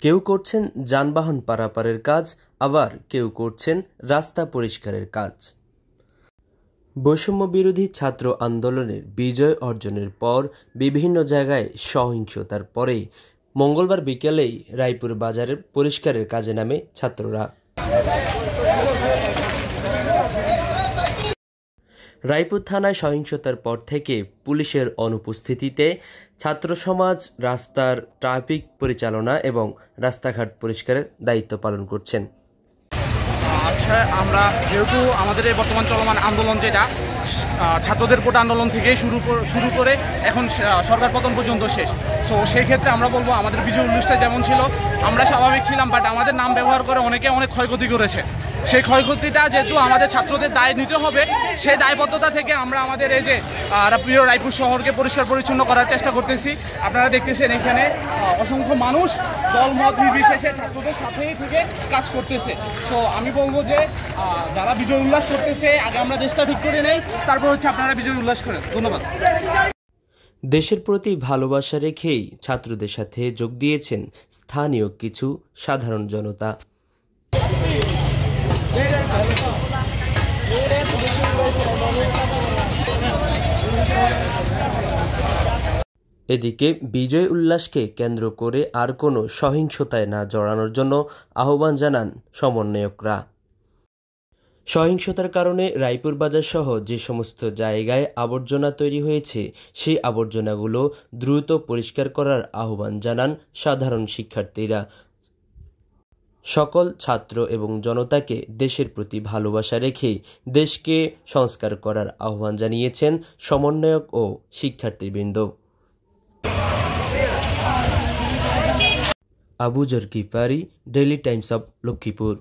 কেউ করছেন যানবাহন পারাপারের কাজ, আবার কেউ করছেন রাস্তা পরিষ্কারের কাজ। বৈষম্য বিরোধী ছাত্র আন্দোলনের বিজয় অর্জনের পর বিভিন্ন জায়গায় সহিংসতার পরেই মঙ্গলবার বিকেলেই রায়পুর বাজারের পরিষ্কারের কাজে নামে ছাত্ররা। রায়পুর থানায় সহিংসতার পর থেকে পুলিশের অনুপস্থিতিতে ছাত্র সমাজ রাস্তার ট্রাফিক পরিচালনা এবং রাস্তাঘাট পরিষ্কারের দায়িত্ব পালন করছেন। আচ্ছা, আমরা যেহেতু আমাদের এই বর্তমান চলমান আন্দোলন যেটা ছাত্রদের কোটা আন্দোলন থেকেই শুরু করে এখন সরকার পতন পর্যন্ত শেষ, সো সেই ক্ষেত্রে আমরা বলবো আমাদের বিজয় উল্লাসটা যেমন ছিল আমরা স্বাভাবিক ছিলাম, বাট আমাদের নাম ব্যবহার করে অনেকে অনেক ক্ষয়ক্ষতি করেছে। সেই ক্ষয়ক্ষতিটা যেহেতু আমাদের ছাত্রদের দায় নিতে হবে, সেই দায়বদ্ধতা থেকে আমরা আমাদের এই যে প্রিয় রায়পুর শহরকে পরিষ্কার পরিচ্ছন্ন করার চেষ্টা করতেছি। আপনারা দেখতেছেন এখানে অসংখ্য মানুষ দল মত নির্বিশেষে ছাত্রদের সাথেই থেকে কাজ করতেছে। সো আমি বলবো যে যারা বিজয় উল্লাস করতেছে আগে আমরা দেশটা ঠিক করে নেই, তারপর হচ্ছে আপনারা বিজয় উল্লাস করেন। ধন্যবাদ। দেশের প্রতি ভালোবাসা রেখেই ছাত্রদের সাথে যোগ দিয়েছেন স্থানীয় কিছু সাধারণ জনতা। এদিকে বিজয় উল্লাসকে কেন্দ্র করে আর কোনো সহিংসতায় না জড়ানোর জন্য আহ্বান জানান সমন্বয়করা। সহিংসতার কারণে রায়পুর বাজার সহ যে সমস্ত জায়গায় আবর্জনা তৈরি হয়েছে সেই আবর্জনাগুলো দ্রুত পরিষ্কার করার আহ্বান জানান সাধারণ শিক্ষার্থীরা। সকল ছাত্র এবং জনতাকে দেশের প্রতি ভালোবাসা রেখে দেশকে সংস্কার করার আহ্বান জানিয়েছেন সমন্বয়ক ও শিক্ষার্থীবৃন্দ। Abu Zar Gifari, Daily Times of Lakshmipur.